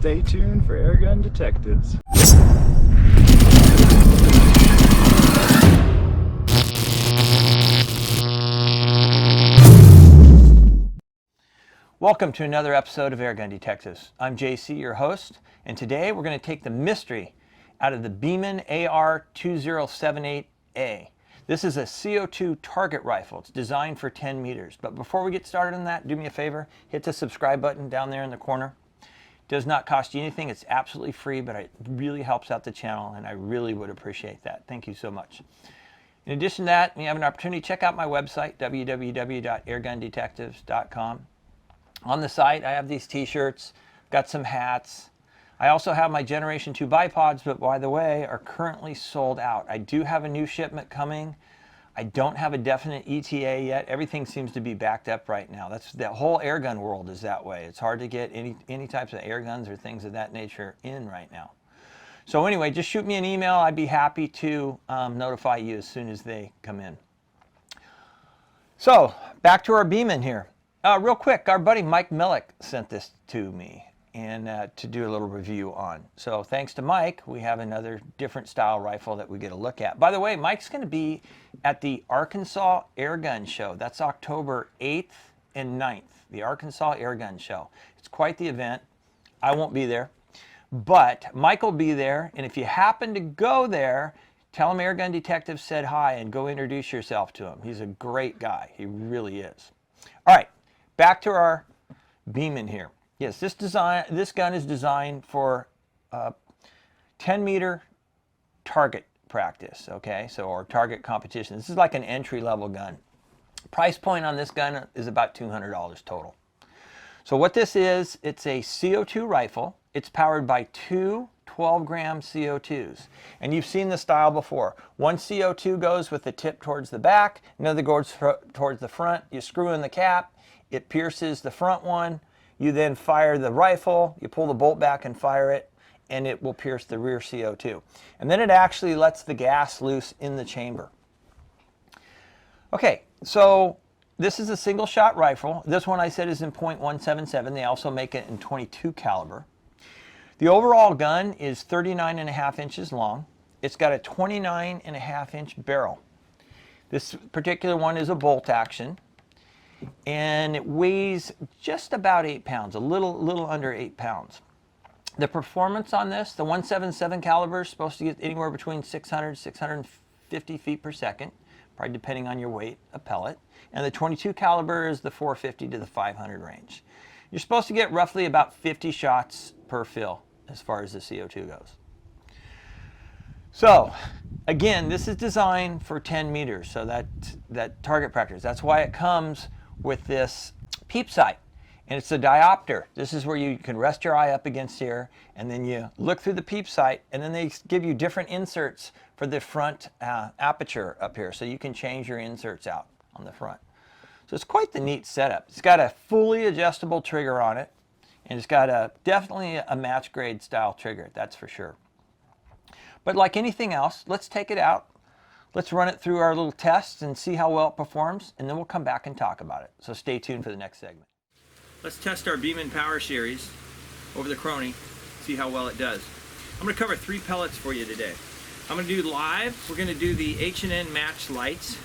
Stay tuned for Airgun Detectives. Welcome to another episode of Airgun Detectives. I'm JC, your host, and today we're going to take the mystery out of the Beeman AR2078A. This is a CO2 target rifle. It's designed for 10 meters. But before we get started on that, do me a favor, hit the subscribe button down there in the corner. It does not cost you anything. It's absolutely free, but it really helps out the channel, and I really would appreciate that. Thank you so much. In addition to that, when you have an opportunity, check out my website, www.airgundetectives.com. On the site, I have these t-shirts, got some hats. I also have my Generation 2 bipods, but by the way, are currently sold out. I do have a new shipment coming. I don't have a definite ETA yet. Everything seems to be backed up right now. The whole airgun world is that way. It's hard to get any types of air guns or things of that nature in right now. So anyway, just shoot me an email. I'd be happy to notify you as soon as they come in. So back to our Beeman here. Real quick, our buddy Mike Melick sent this to me and to do a little review on. So thanks to Mike, we have another different style rifle that we get a look at. By the way, Mike's going to be at the Arkansas Airgun Show. That's October 8th and 9th, the Arkansas Airgun Show. It's quite the event. I won't be there, but Mike will be there. And if you happen to go there, tell him Airgun Detective said hi and go introduce yourself to him. He's a great guy. He really is. All right, back to our Beeman here. Yes, this gun is designed for 10-meter target practice, okay? So, or target competition. This is like an entry-level gun. Price point on this gun is about $200 total. So what this is, it's a CO2 rifle. It's powered by two 12-gram CO2s. And you've seen the style before. One CO2 goes with the tip towards the back, another goes towards the front. You screw in the cap, it pierces the front one. You then fire the rifle, you pull the bolt back and fire it, and it will pierce the rear CO2. And then it actually lets the gas loose in the chamber. Okay, so this is a single shot rifle. This one I said is in .177. They also make it in .22 caliber. The overall gun is 39.5 inches long. It's got a 29.5 inch barrel. This particular one is a bolt action. And it weighs just about 8 pounds, a little under 8 pounds. The performance on this, the .177 caliber is supposed to get anywhere between 600 650 feet per second, probably depending on your weight, a pellet. And the .22 caliber is the 450 to the 500 range. You're supposed to get roughly about 50 shots per fill as far as the CO2 goes. So again, this is designed for 10 meters, so that target practice. That's why it comes with this Peep sight, and it's a diopter. This is where you can rest your eye up against here, and then you look through the Peep sight, and then they give you different inserts for the front aperture up here, so you can change your inserts out on the front. So it's quite the neat setup. It's got a fully adjustable trigger on it, and it's got definitely a match grade style trigger, that's for sure. But like anything else, let's take it out. Let's run it through our little tests and see how well it performs, and then we'll come back and talk about it. So stay tuned for the next segment. Let's test our Beeman Power Series over the Crony, see how well it does. I'm going to cover 3 pellets for you today. I'm going to do live. We're going to do the H&N Match Lights.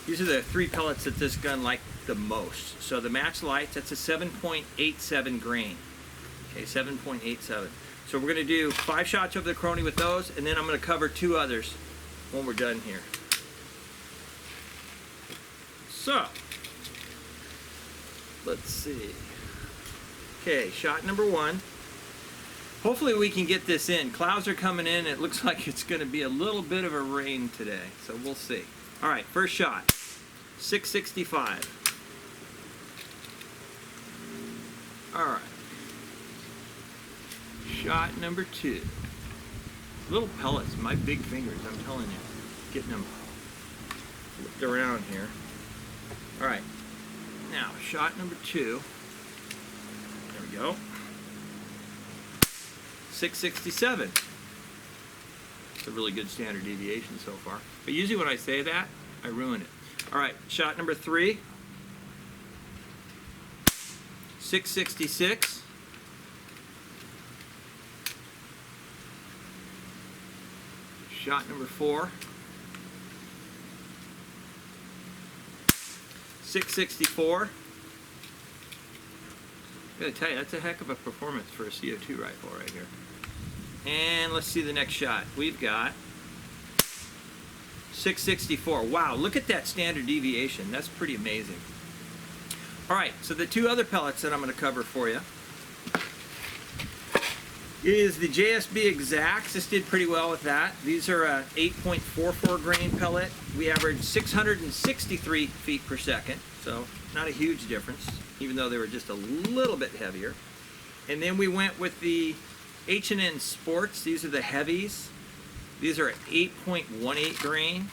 These are the 3 pellets that this gun liked the most. So the Match Lights, that's a 7.87 grain. Okay, 7.87. So we're going to do 5 shots over the Crony with those, and then I'm going to cover 2 others when we're done here. So, let's see. Okay, shot number 1. Hopefully we can get this in. Clouds are coming in. It looks like it's going to be a little bit of a rain today, so we'll see. All right, first shot. 665. All right. Shot number 2. Little pellets, my big fingers, I'm telling you. Getting them flipped around here. All right, now shot number 2. There we go. 667. It's a really good standard deviation so far. But usually when I say that, I ruin it. All right, shot number 3. 666. Shot number 4. 664. I gotta tell you, that's a heck of a performance for a CO2 rifle right here. And let's see the next shot. We've got 664. Wow, look at that standard deviation. That's pretty amazing. All right, so the 2 other pellets that I'm going to cover for you is the JSB Exacts. This did pretty well with that. These are a 8.44 grain pellet. We averaged 663 feet per second, so not a huge difference, even though they were just a little bit heavier. And then we went with the H&N Sports. These are the heavies. These are 8.18 grain,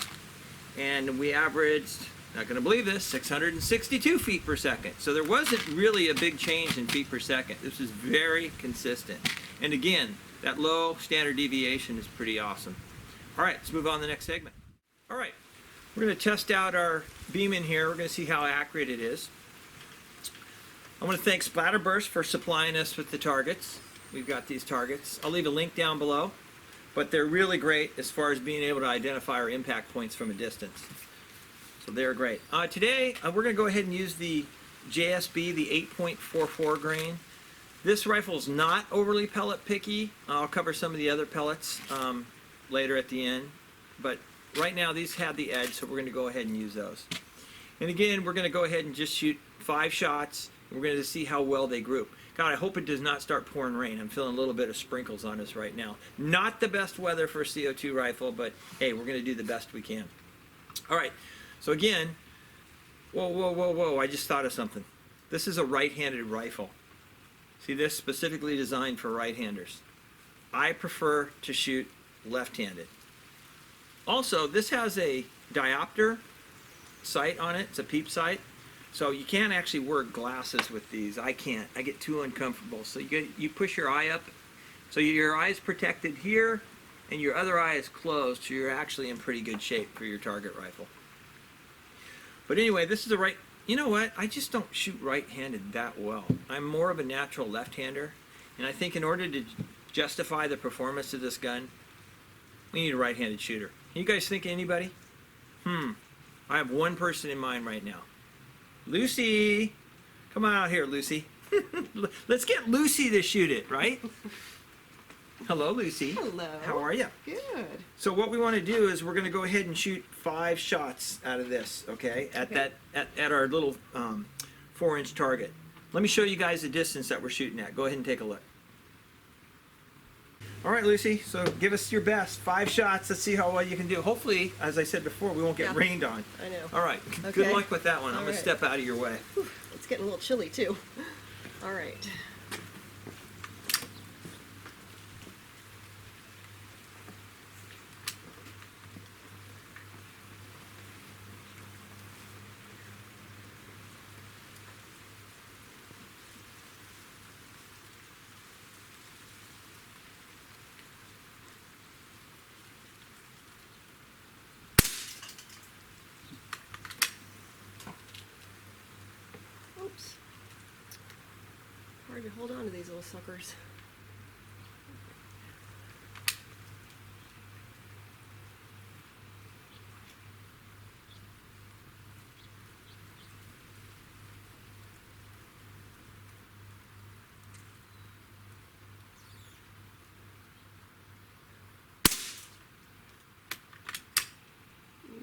and we averaged, not going to believe this, 662 feet per second. So there wasn't really a big change in feet per second. This is very consistent. And again, that low standard deviation is pretty awesome. All right, let's move on to the next segment. All right, we're going to test out our Beeman here. We're going to see how accurate it is. I want to thank Splatterburst for supplying us with the targets. We've got these targets. I'll leave a link down below, but they're really great as far as being able to identify our impact points from a distance. So they're great. Today, we're going to go ahead and use the JSB, the 8.44 grain. This rifle is not overly pellet picky. I'll cover some of the other pellets later at the end, but right now these have the edge, so we're going to go ahead and use those. And again, we're going to go ahead and just shoot 5 shots. We're going to see how well they group. God, I hope it does not start pouring rain. I'm feeling a little bit of sprinkles on us right now. Not the best weather for a CO2 rifle, but hey, we're going to do the best we can. All right, so again, whoa, I just thought of something. This is a right-handed rifle. See, this specifically designed for right-handers. I prefer to shoot left-handed. Also, this has a diopter sight on it. It's a Peep sight. So you can't actually wear glasses with these. I can't. I get too uncomfortable. So you push your eye up. So your eye is protected here, and your other eye is closed, so you're actually in pretty good shape for your target rifle. But anyway, this is the right... You know what? I just don't shoot right-handed that well. I'm more of a natural left-hander, and I think in order to justify the performance of this gun, we need a right-handed shooter. You guys think of anybody? I have one person in mind right now. Lucy! Come on out here, Lucy. Let's get Lucy to shoot it, right? Hello, Lucy. Hello. How are you? Good. So what we want to do is we're going to go ahead and shoot 5 shots out of this, okay? At our little 4-inch target. Let me show you guys the distance that we're shooting at. Go ahead and take a look. All right, Lucy. So give us your best. 5 shots. Let's see how well you can do. Hopefully, as I said before, we won't get rained on. I know. All right. Okay. Good luck with that one. I'm going to right. step out of your way. Whew, it's getting a little chilly too. All right. Oops. Hard to hold on to these little suckers.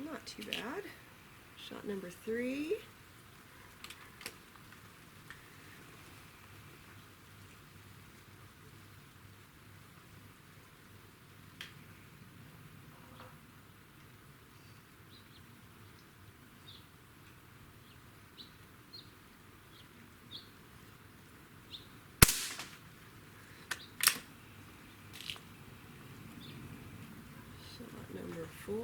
Not too bad. Shot number 3. Shot number 4.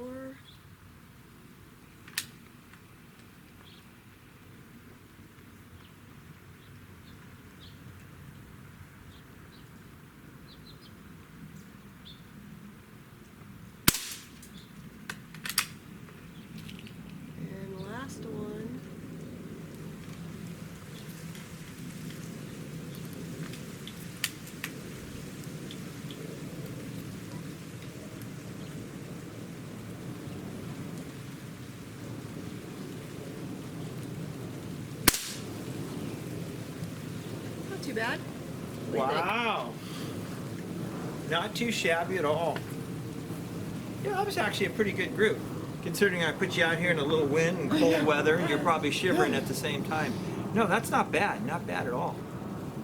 too bad. What do you think? Wow. Not too shabby at all. Yeah, that was actually a pretty good group. Considering I put you out here in a little wind and cold weather, and you're probably shivering at the same time. No, that's not bad. Not bad at all.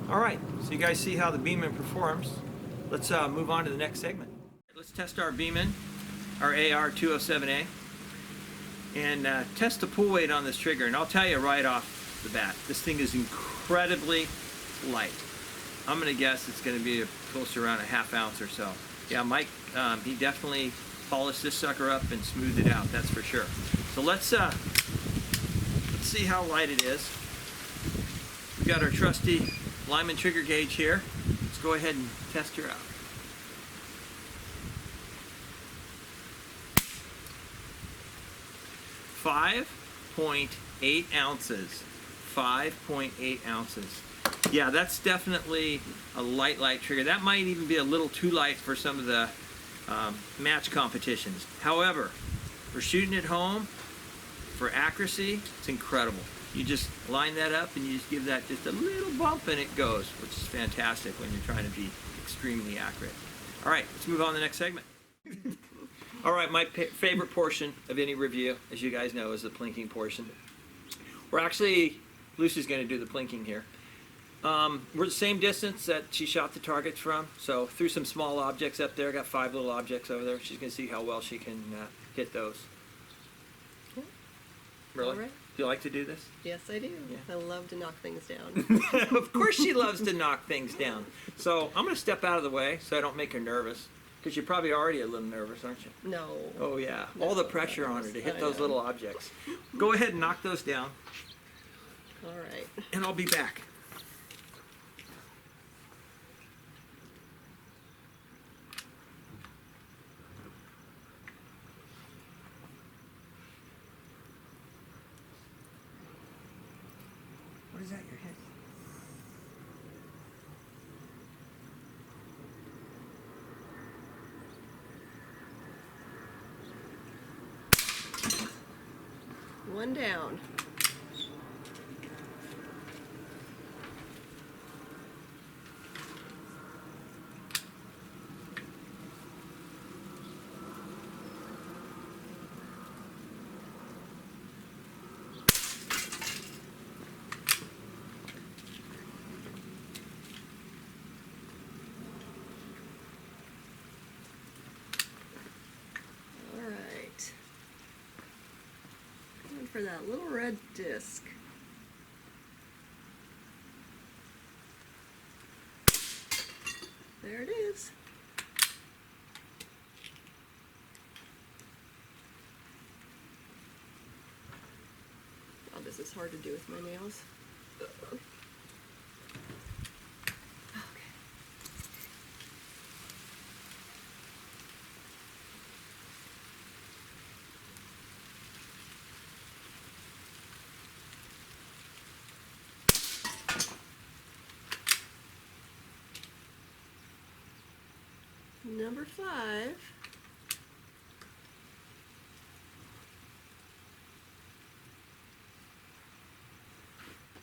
All right, so you guys see how the Beeman performs. Let's move on to the next segment. Let's test our Beeman, our AR2078A, and test the pull weight on this trigger. And I'll tell you right off the bat, this thing is incredibly light. I'm gonna guess it's gonna be close to around a ½ ounce or so. Yeah, Mike, he definitely polished this sucker up and smoothed it out, that's for sure. So let's see how light it is. We've got our trusty Lyman trigger gauge here. Let's go ahead and test her out. .8 ounces. 5.8 ounces. Yeah, that's definitely a light trigger. That might even be a little too light for some of the match competitions. However, for shooting at home, for accuracy, it's incredible. You just line that up and you just give that just a little bump and it goes, which is fantastic when you're trying to be extremely accurate. All right, let's move on to the next segment. All right, my favorite portion of any review, as you guys know, is the plinking portion. We're actually, Lucy's going to do the plinking here. We're the same distance that she shot the targets from, so threw some small objects up there. Got 5 little objects over there. She's going to see how well she can hit those. Cool. Really? All right. Do you like to do this? Yes, I do. Yeah. I love to knock things down. Of course she loves to knock things down. So I'm going to step out of the way so I don't make her nervous. Because you're probably already a little nervous, aren't you? No. Oh yeah, No, all the pressure on her to hit I those know. little objects. Go ahead and knock those down, All right. and I'll be back. What is that, your head? One down. All right. Going for that little red disc. There it is. Oh, this is hard to do with my nails. Okay. Number 5. I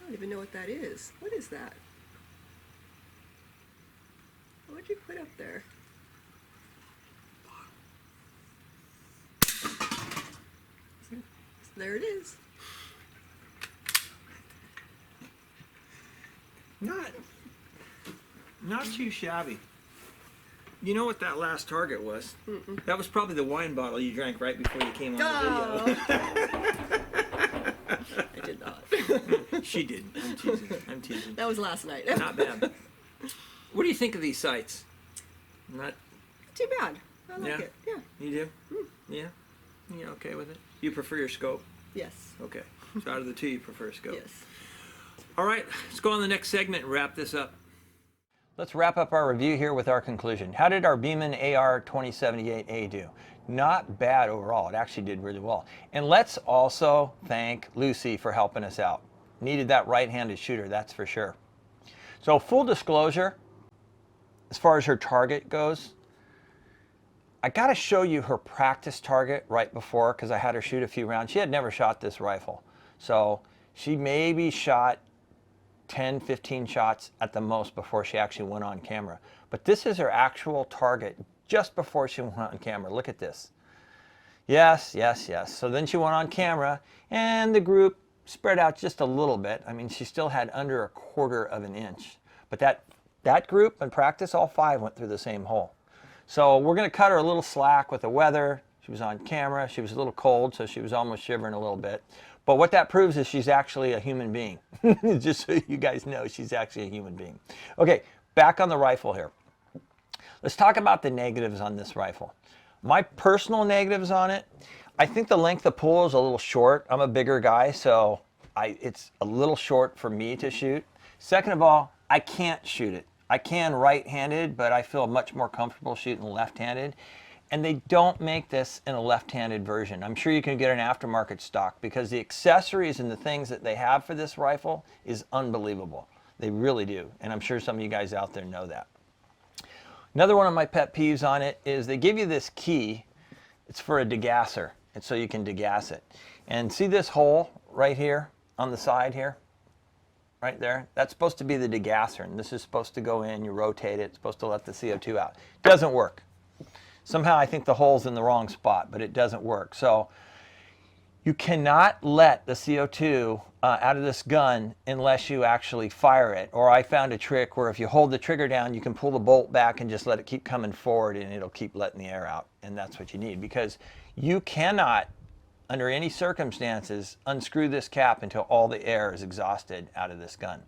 don't even know what that is. What is that? What'd you put up there? There it is. Not too shabby. You know what that last target was? Mm-mm. That was probably the wine bottle you drank right before you came on Oh. the video. I did not. She didn't. I'm teasing. I'm teasing. That was last night. Not bad. What do you think of these sights? Not. Too bad. I like Yeah. it. Yeah. You do? Yeah. You okay with it? You prefer your scope? Yes. Okay. So out of the two, you prefer scope. Yes. All right. Let's go on to the next segment and wrap this up. Let's wrap up our review here with our conclusion. How did our Beeman AR2078A do? Not bad overall. It actually did really well. And let's also thank Lucy for helping us out. Needed that right-handed shooter, that's for sure. So full disclosure, as far as her target goes, I got to show you her practice target right before because I had her shoot a few rounds. She had never shot this rifle. So she maybe shot 10, 15 shots at the most before she actually went on camera. But this is her actual target just before she went on camera. Look at this. Yes, yes, yes. So then she went on camera and the group spread out just a little bit. I mean, she still had under a quarter of an inch. But that group in practice, all 5 went through the same hole. So we're going to cut her a little slack with the weather. She was on camera. She was a little cold, so she was almost shivering a little bit. But what that proves is she's actually a human being. Just so you guys know, she's actually a human being. Okay, back on the rifle here. Let's talk about the negatives on this rifle. My personal negatives on it, I think the length of pull is a little short. I'm a bigger guy, so it's a little short for me to shoot. Second of all, I can't shoot it. I can right-handed, but I feel much more comfortable shooting left-handed. And they don't make this in a left-handed version. I'm sure you can get an aftermarket stock because the accessories and the things that they have for this rifle is unbelievable. They really do. And I'm sure some of you guys out there know that. Another one of my pet peeves on it is they give you this key. It's for a degasser. And so you can degass it. And see this hole right here on the side here? Right there? That's supposed to be the degasser. And this is supposed to go in. You rotate it. It's supposed to let the CO2 out. Doesn't work. Somehow I think the hole's in the wrong spot, but it doesn't work. So you cannot let the CO2 out of this gun unless you actually fire it. Or I found a trick where if you hold the trigger down, you can pull the bolt back and just let it keep coming forward and it'll keep letting the air out. And that's what you need because you cannot, under any circumstances, unscrew this cap until all the air is exhausted out of this gun.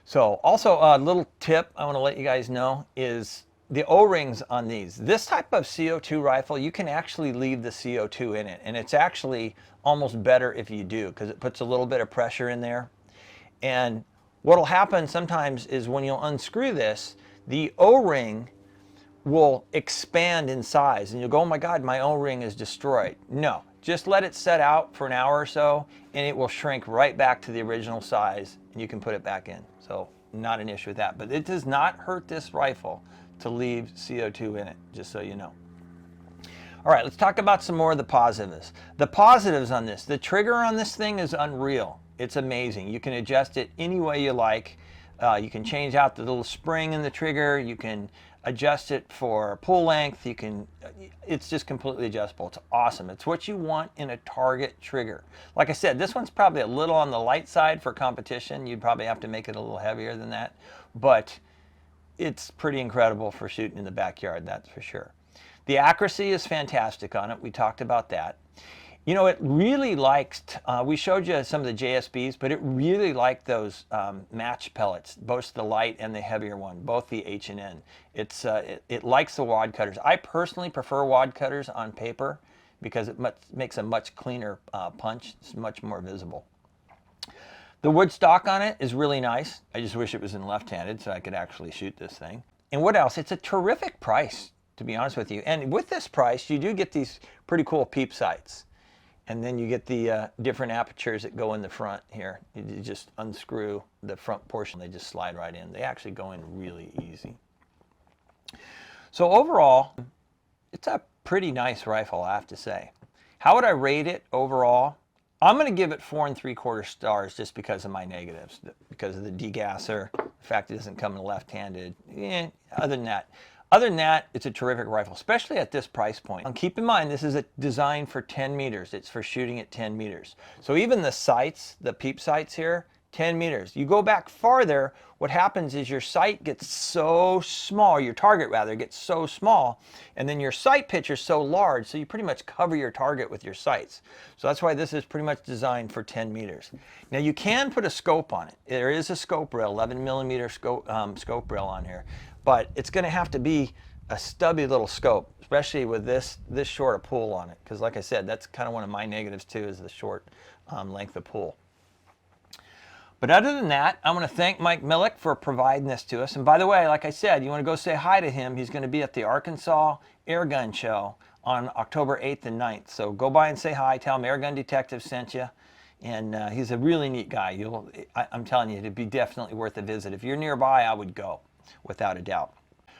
So also a little tip I want to let you guys know is the O-rings on these. This type of CO2 rifle, you can actually leave the CO2 in it. And it's actually almost better if you do because it puts a little bit of pressure in there. And what will happen sometimes is when you'll unscrew this, the O-ring will expand in size. And you'll go, oh my God, my O-ring is destroyed. No, just let it set out for an hour or so and it will shrink right back to the original size and you can put it back in. So not an issue with that. But it does not hurt this rifle to leave CO2 in it, just so you know. All right, let's talk about some more of the positives. The positives on this, the trigger on this thing is unreal. It's amazing. You can adjust it any way you like. You can change out the little spring in the trigger. You can adjust it for pull length. It's just completely adjustable. It's awesome. It's what you want in a target trigger. Like I said, this one's probably a little on the light side for competition. You'd probably have to make it a little heavier than that, but it's pretty incredible for shooting in the backyard, that's for sure. The accuracy is fantastic on it. We talked about that. You know, it really likes, we showed you some of the JSBs, but it really liked those match pellets, both the light and the heavier one, both the H and N. It likes the wad cutters. I personally prefer wad cutters on paper because it makes a much cleaner punch. It's much more visible. The wood stock on it is really nice. I just wish it was in left-handed so I could actually shoot this thing. And what else? It's a terrific price, to be honest with you. And with this price, you do get these pretty cool Peep sights. And then you get the different apertures that go in the front here. You just unscrew the front portion. They just slide right in. They actually go in really easy. So overall, it's a pretty nice rifle, I have to say. How would I rate it overall? I'm going to give it 4 3/4 stars just because of my negatives, because of the degasser, the fact it doesn't come in left-handed. Other than that, it's a terrific rifle, especially at this price point. And keep in mind, this is designed for 10 meters. It's for shooting at 10 meters. So even the sights, the Peep sights here, 10 meters. You go back farther, what happens is your sight gets so small, your target rather gets so small, and then your sight pitch is so large, so you pretty much cover your target with your sights. So that's why this is pretty much designed for 10 meters. Now you can put a scope on it. There is a scope rail, 11 millimeter scope rail on here, but it's going to have to be a stubby little scope, especially with this short a pull on it, because like I said, that's kind of one of my negatives too, is the short length of pull. But other than that, I want to thank Mike Melick for providing this to us. And by the way, like I said, you want to go say hi to him. He's going to be at the Arkansas Airgun Show on October 8th and 9th. So go by and say hi. Tell him Airgun Detective sent you. And he's a really neat guy. I'm telling you, it'd be definitely worth a visit. If you're nearby, I would go, without a doubt.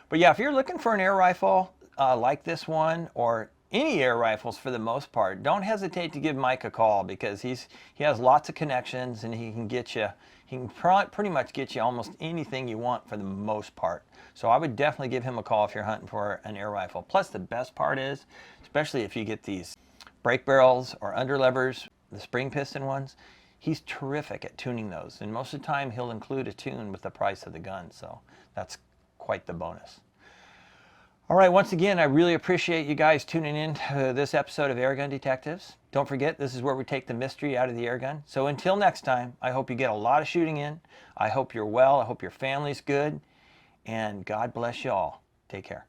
But yeah, if you're looking for an air rifle like this one, or any air rifles for the most part, don't hesitate to give Mike a call, because he has lots of connections, and he can get you, he can pretty much get you almost anything you want for the most part. So I would definitely give him a call if you're hunting for an air rifle. Plus the best part is, especially if you get these brake barrels or underlevers, the spring piston ones, he's terrific at tuning those. And most of the time he'll include a tune with the price of the gun. So that's quite the bonus. All right, once again, I really appreciate you guys tuning in to this episode of Airgun Detectives. Don't forget, this is where we take the mystery out of the airgun. So until next time, I hope you get a lot of shooting in. I hope you're well. I hope your family's good. And God bless you all. Take care.